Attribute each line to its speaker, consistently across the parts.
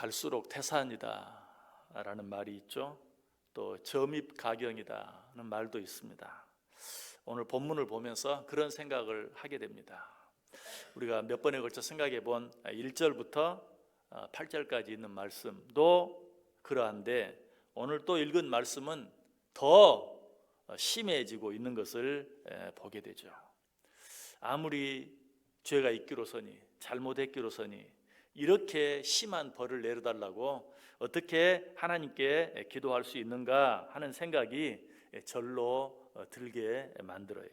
Speaker 1: 갈수록 태산이다 라는 말이 있죠. 또 점입가경이다는 말도 있습니다. 오늘 본문을 보면서 그런 생각을 하게 됩니다. 우리가 몇 번에 걸쳐 생각해 본 1절부터 8절까지 있는 말씀도 그러한데, 오늘 또 읽은 말씀은 더 심해지고 있는 것을 보게 되죠. 아무리 죄가 있기로서니, 잘못했기로서니 이렇게 심한 벌을 내려달라고 어떻게 하나님께 기도할 수 있는가 하는 생각이 절로 들게 만들어요.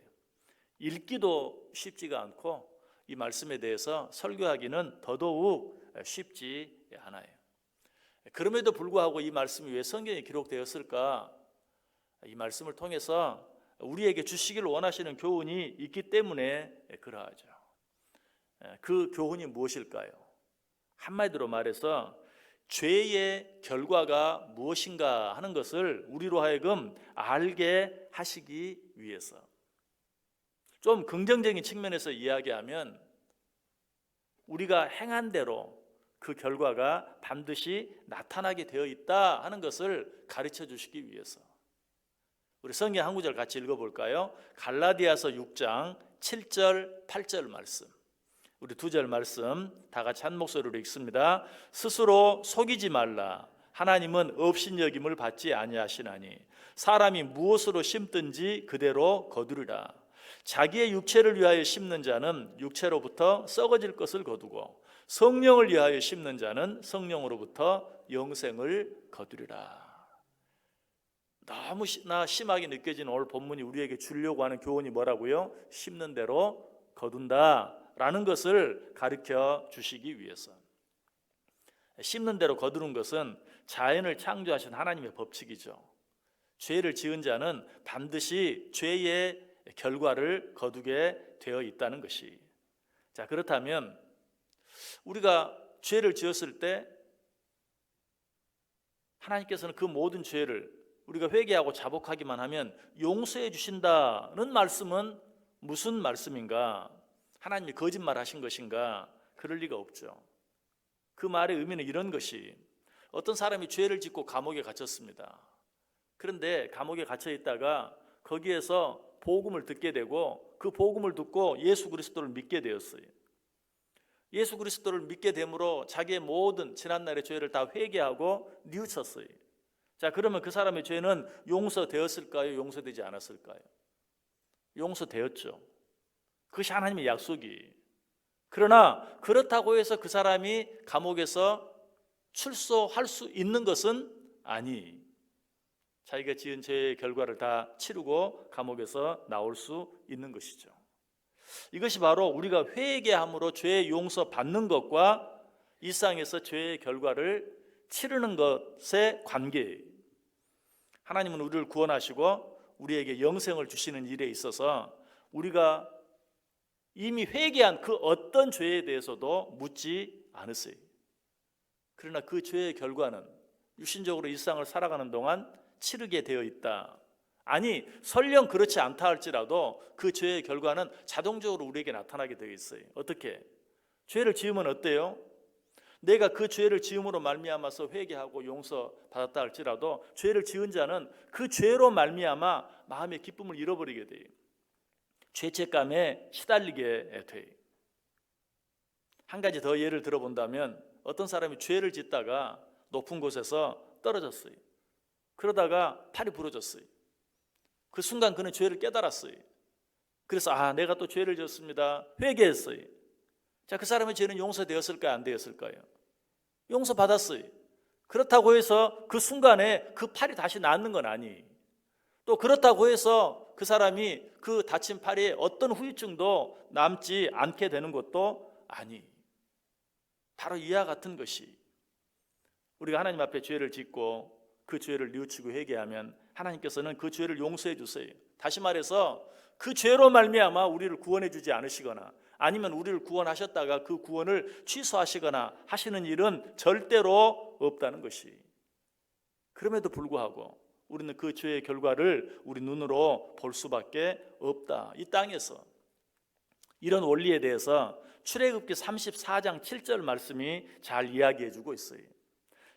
Speaker 1: 읽기도 쉽지가 않고 이 말씀에 대해서 설교하기는 더더욱 쉽지 않아요. 그럼에도 불구하고 이 말씀이 왜 성경에 기록되었을까? 이 말씀을 통해서 우리에게 주시기를 원하시는 교훈이 있기 때문에 그러하죠. 그 교훈이 무엇일까요? 한마디로 말해서 죄의 결과가 무엇인가 하는 것을 우리로 하여금 알게 하시기 위해서, 좀 긍정적인 측면에서 이야기하면 우리가 행한 대로 그 결과가 반드시 나타나게 되어 있다 하는 것을 가르쳐 주시기 위해서. 우리 성경 한 구절 같이 읽어볼까요? 갈라디아서 6장 7절 8절 말씀, 우리 두 절 말씀 다 같이 한 목소리로 읽습니다. 스스로 속이지 말라. 하나님은 업신여김을 받지 아니하시나니 사람이 무엇으로 심든지 그대로 거두리라. 자기의 육체를 위하여 심는 자는 육체로부터 썩어질 것을 거두고 성령을 위하여 심는 자는 성령으로부터 영생을 거두리라. 너무나 심하게 느껴지는 오늘 본문이 우리에게 주려고 하는 교훈이 뭐라고요? 심는 대로 거둔다라는 것을 가르쳐 주시기 위해서. 심는 대로 거두는 것은 자연을 창조하신 하나님의 법칙이죠. 죄를 지은 자는 반드시 죄의 결과를 거두게 되어 있다는 것이. 자, 그렇다면 우리가 죄를 지었을 때 하나님께서는 그 모든 죄를 우리가 회개하고 자복하기만 하면 용서해 주신다는 말씀은 무슨 말씀인가? 하나님이 거짓말하신 것인가? 그럴 리가 없죠. 그 말의 의미는 이런 것이, 어떤 사람이 죄를 짓고 감옥에 갇혔습니다. 그런데 감옥에 갇혀 있다가 거기에서 복음을 듣게 되고 그 복음을 듣고 예수 그리스도를 믿게 되었어요. 예수 그리스도를 믿게 됨으로 자기의 모든 지난날의 죄를 다 회개하고 뉘우쳤어요. 자, 그러면 그 사람의 죄는 용서되었을까요? 용서되지 않았을까요? 용서되었죠. 그것이 하나님의 약속이. 그러나 그렇다고 해서 그 사람이 감옥에서 출소할 수 있는 것은 아니. 자기가 지은 죄의 결과를 다 치르고 감옥에서 나올 수 있는 것이죠. 이것이 바로 우리가 회개함으로 죄의 용서 받는 것과 일상에서 죄의 결과를 치르는 것의 관계예요. 하나님은 우리를 구원하시고 우리에게 영생을 주시는 일에 있어서 우리가 이미 회개한 그 어떤 죄에 대해서도 묻지 않으세요. 그러나 그 죄의 결과는 육신적으로 일상을 살아가는 동안 치르게 되어 있다. 아니, 설령 그렇지 않다 할지라도 그 죄의 결과는 자동적으로 우리에게 나타나게 되어 있어요. 어떻게? 죄를 지으면 어때요? 내가 그 죄를 지음으로 말미암아서 회개하고 용서받았다 할지라도 죄를 지은 자는 그 죄로 말미암아 마음의 기쁨을 잃어버리게 돼요. 죄책감에 시달리게 돼요. 한 가지 더 예를 들어본다면, 어떤 사람이 죄를 짓다가 높은 곳에서 떨어졌어요. 그러다가 팔이 부러졌어요. 그 순간 그는 죄를 깨달았어요. 그래서 내가 또 죄를 지었습니다. 회개했어요. 자, 그 사람의 죄는 용서되었을까요? 안 되었을까요? 용서받았어요. 그렇다고 해서 그 순간에 그 팔이 다시 낫는 건 아니. 또 그렇다고 해서 그 사람이 그 다친 팔에 어떤 후유증도 남지 않게 되는 것도 아니. 바로 이와 같은 것이, 우리가 하나님 앞에 죄를 짓고 그 죄를 뉘우치고 회개하면 하나님께서는 그 죄를 용서해 주세요. 다시 말해서 그 죄로 말미암아 우리를 구원해 주지 않으시거나 아니면 우리를 구원하셨다가 그 구원을 취소하시거나 하시는 일은 절대로 없다는 것이. 그럼에도 불구하고 우리는 그 죄의 결과를 우리 눈으로 볼 수밖에 없다. 이 땅에서. 이런 원리에 대해서 출애굽기 34장 7절 말씀이 잘 이야기해 주고 있어요.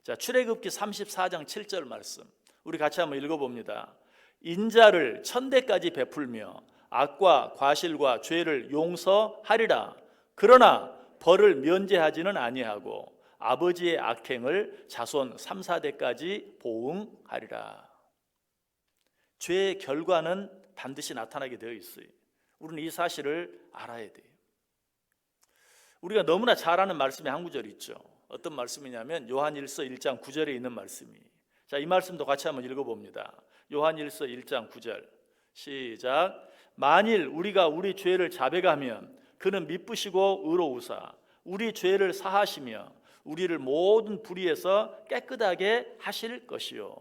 Speaker 1: 자, 출애굽기 34장 7절 말씀 우리 같이 한번 읽어봅니다. 인자를 천대까지 베풀며 악과 과실과 죄를 용서하리라. 그러나 벌을 면제하지는 아니하고 아버지의 악행을 자손 3, 4대까지 보응하리라. 죄의 결과는 반드시 나타나게 되어 있어요. 우리는 이 사실을 알아야 돼요. 우리가 너무나 잘 아는 말씀이 한 구절 있죠. 어떤 말씀이냐면 요한일서 1장 9절에 있는 말씀이. 자, 이 말씀도 같이 한번 읽어봅니다. 요한일서 1장 9절 시작. 만일 우리가 우리 죄를 자백하면 그는 미쁘시고 의로우사 우리 죄를 사하시며 우리를 모든 불의에서 깨끗하게 하실 것이요.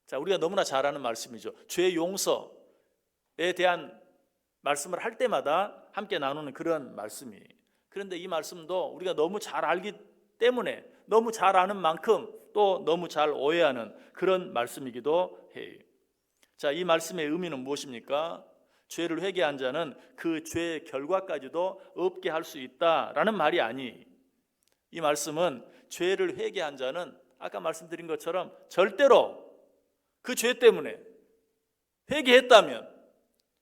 Speaker 1: 자, 우리가 너무나 잘 아는 말씀이죠. 죄 용서에 대한 말씀을 할 때마다 함께 나누는 그런 말씀이. 그런데 이 말씀도 우리가 너무 잘 알기 때문에 너무 잘 아는 만큼 또 너무 잘 오해하는 그런 말씀이기도 해요. 자, 이 말씀의 의미는 무엇입니까? 죄를 회개한 자는 그 죄의 결과까지도 없게 할 수 있다라는 말이 아니. 이 말씀은 죄를 회개한 자는 아까 말씀드린 것처럼 절대로 그 죄 때문에 회개했다면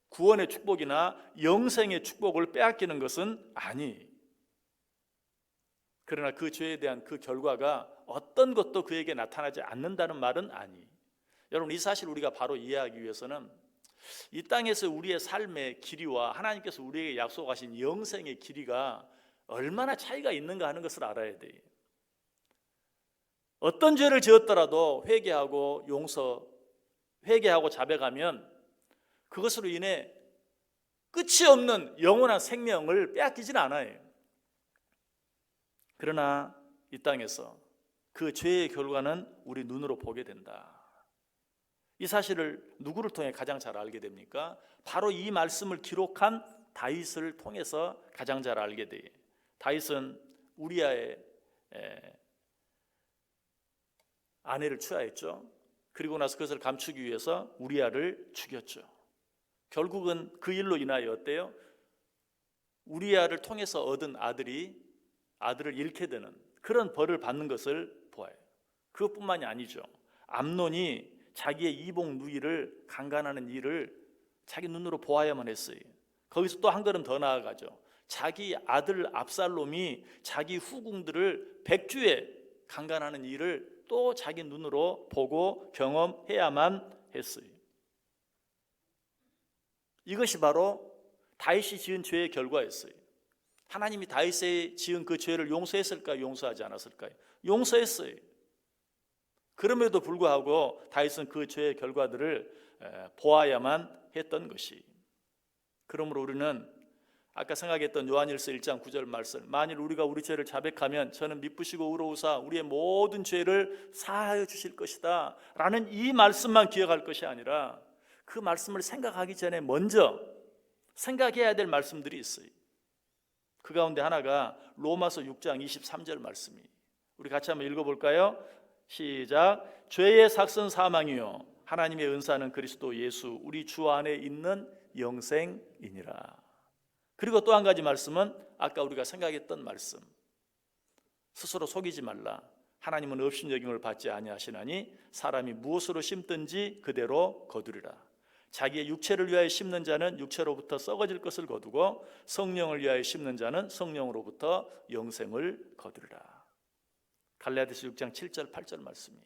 Speaker 1: 구원의 축복이나 영생의 축복을 빼앗기는 것은 아니. 그러나 그 죄에 대한 그 결과가 어떤 것도 그에게 나타나지 않는다는 말은 아니. 여러분, 이 사실 우리가 바로 이해하기 위해서는 이 땅에서 우리의 삶의 길이와 하나님께서 우리에게 약속하신 영생의 길이가 얼마나 차이가 있는가 하는 것을 알아야 돼요. 어떤 죄를 지었더라도 회개하고 자백하면 그것으로 인해 끝이 없는 영원한 생명을 빼앗기지는 않아요. 그러나 이 땅에서 그 죄의 결과는 우리 눈으로 보게 된다. 이 사실을 누구를 통해 가장 잘 알게 됩니까? 바로 이 말씀을 기록한 다윗을 통해서 가장 잘 알게 돼요. 다윗은 우리아의 아내를 취하했죠. 그리고 나서 그것을 감추기 위해서 우리아를 죽였죠. 결국은 그 일로 인하여 어때요? 우리아를 통해서 얻은 아들을 잃게 되는 그런 벌을 받는 것을 보아요. 그것뿐만이 아니죠. 암논이 자기의 이복 누이를 강간하는 일을 자기 눈으로 보아야만 했어요. 거기서 또 한 걸음 더 나아가죠. 자기 아들 압살롬이 자기 후궁들을 백주에 강간하는 일을 또 자기 눈으로 보고 경험해야만 했어요. 이것이 바로 다윗이 지은 죄의 결과였어요. 하나님이 다윗이 지은 그 죄를 용서했을까요? 용서하지 않았을까요? 용서했어요. 그럼에도 불구하고 다윗은 그 죄의 결과들을 보아야만 했던 것이. 그러므로 우리는 아까 생각했던 요한일서 1장 9절 말씀, 만일 우리가 우리 죄를 자백하면 저는 미쁘시고 의로우사 우리의 모든 죄를 사하여 주실 것이다 라는 이 말씀만 기억할 것이 아니라 그 말씀을 생각하기 전에 먼저 생각해야 될 말씀들이 있어요. 그 가운데 하나가 로마서 6장 23절 말씀이. 우리 같이 한번 읽어볼까요? 시작. 죄의 삭은 사망이요 하나님의 은사는 그리스도 예수 우리 주 안에 있는 영생이니라. 그리고 또 한 가지 말씀은 아까 우리가 생각했던 말씀. 스스로 속이지 말라. 하나님은 업신여김을 받지 아니하시나니 사람이 무엇으로 심든지 그대로 거두리라. 자기의 육체를 위하여 심는 자는 육체로부터 썩어질 것을 거두고 성령을 위하여 심는 자는 성령으로부터 영생을 거두리라. 갈라디아서 6장 7절 8절 말씀이.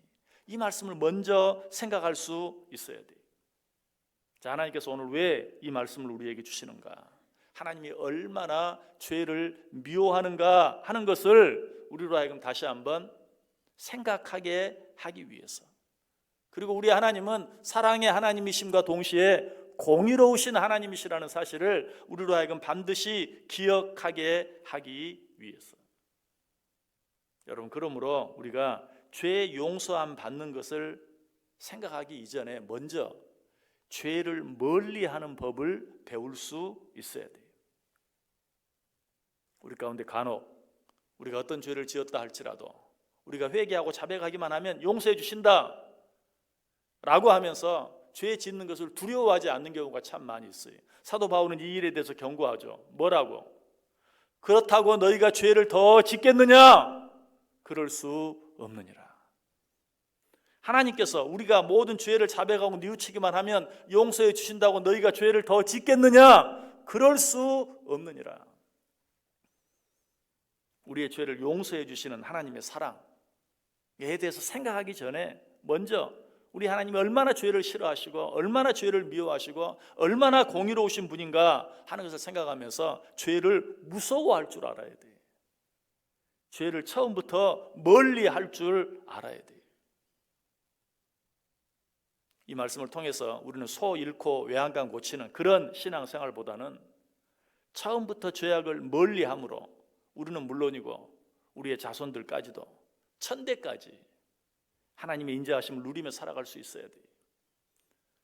Speaker 1: 이 말씀을 먼저 생각할 수 있어야 돼요. 자, 하나님께서 오늘 왜 이 말씀을 우리에게 주시는가? 하나님이 얼마나 죄를 미워하는가 하는 것을 우리로 하여금 다시 한번 생각하게 하기 위해서. 그리고 우리 하나님은 사랑의 하나님이심과 동시에 공의로우신 하나님이시라는 사실을 우리로 하여금 반드시 기억하게 하기 위해서. 여러분, 그러므로 우리가 죄 용서함 받는 것을 생각하기 이전에 먼저 죄를 멀리하는 법을 배울 수 있어야 돼요. 우리 가운데 간혹 우리가 어떤 죄를 지었다 할지라도 우리가 회개하고 자백하기만 하면 용서해 주신다 라고 하면서 죄 짓는 것을 두려워하지 않는 경우가 참 많이 있어요. 사도 바울은 이 일에 대해서 경고하죠. 뭐라고? 그렇다고 너희가 죄를 더 짓겠느냐? 그럴 수 없느니라. 하나님께서 우리가 모든 죄를 자백하고 뉘우치기만 하면 용서해 주신다고 너희가 죄를 더 짓겠느냐? 그럴 수 없느니라. 우리의 죄를 용서해 주시는 하나님의 사랑에 대해서 생각하기 전에 먼저 우리 하나님이 얼마나 죄를 싫어하시고 얼마나 죄를 미워하시고 얼마나 공의로우신 분인가 하는 것을 생각하면서 죄를 무서워할 줄 알아야 돼요. 죄를 처음부터 멀리 할 줄 알아야 돼요. 이 말씀을 통해서 우리는 소 잃고 외양간 고치는 그런 신앙생활보다는 처음부터 죄악을 멀리함으로 우리는 물론이고 우리의 자손들까지도 천대까지 하나님의 인자하심을 누리며 살아갈 수 있어야 돼요.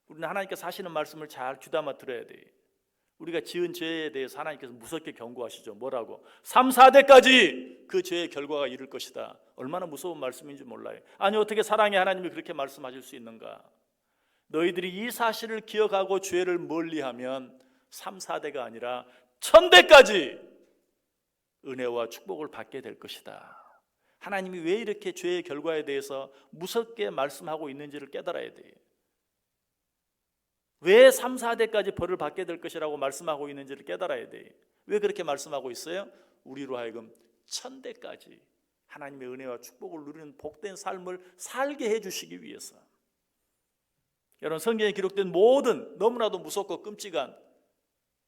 Speaker 1: 우리는 하나님께서 하시는 말씀을 잘 귀담아 들어야 돼요. 우리가 지은 죄에 대해서 하나님께서 무섭게 경고하시죠. 뭐라고? 3, 4대까지 그 죄의 결과가 이를 것이다. 얼마나 무서운 말씀인지 몰라요. 아니 어떻게 사랑의 하나님이 그렇게 말씀하실 수 있는가? 너희들이 이 사실을 기억하고 죄를 멀리하면 3, 4대가 아니라 1000대까지 은혜와 축복을 받게 될 것이다. 하나님이 왜 이렇게 죄의 결과에 대해서 무섭게 말씀하고 있는지를 깨달아야 돼요. 왜 3, 4대까지 벌을 받게 될 것이라고 말씀하고 있는지를 깨달아야 돼요. 왜 그렇게 말씀하고 있어요? 우리로 하여금 1000대까지 하나님의 은혜와 축복을 누리는 복된 삶을 살게 해주시기 위해서. 여러분, 성경에 기록된 모든 너무나도 무섭고 끔찍한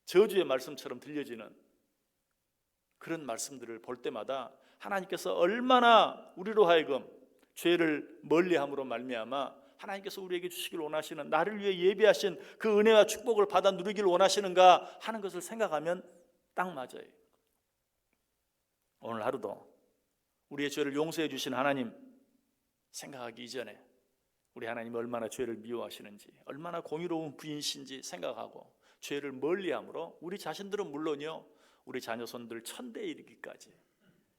Speaker 1: 저주의 말씀처럼 들려지는 그런 말씀들을 볼 때마다 하나님께서 얼마나 우리로 하여금 죄를 멀리함으로 말미암아 하나님께서 우리에게 주시길 원하시는, 나를 위해 예비하신 그 은혜와 축복을 받아 누리길 원하시는가 하는 것을 생각하면 딱 맞아요. 오늘 하루도 우리의 죄를 용서해 주신 하나님 생각하기 이전에 우리 하나님이 얼마나 죄를 미워하시는지, 얼마나 공의로운 분이신지 생각하고 죄를 멀리함으로 우리 자신들은 물론이요, 우리 자녀손들 1000대에 이르기까지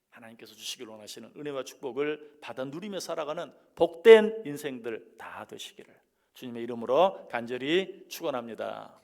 Speaker 1: 하나님께서 주시길 원하시는 은혜와 축복을 받아 누리며 살아가는 복된 인생들 다 되시기를 주님의 이름으로 간절히 축원합니다.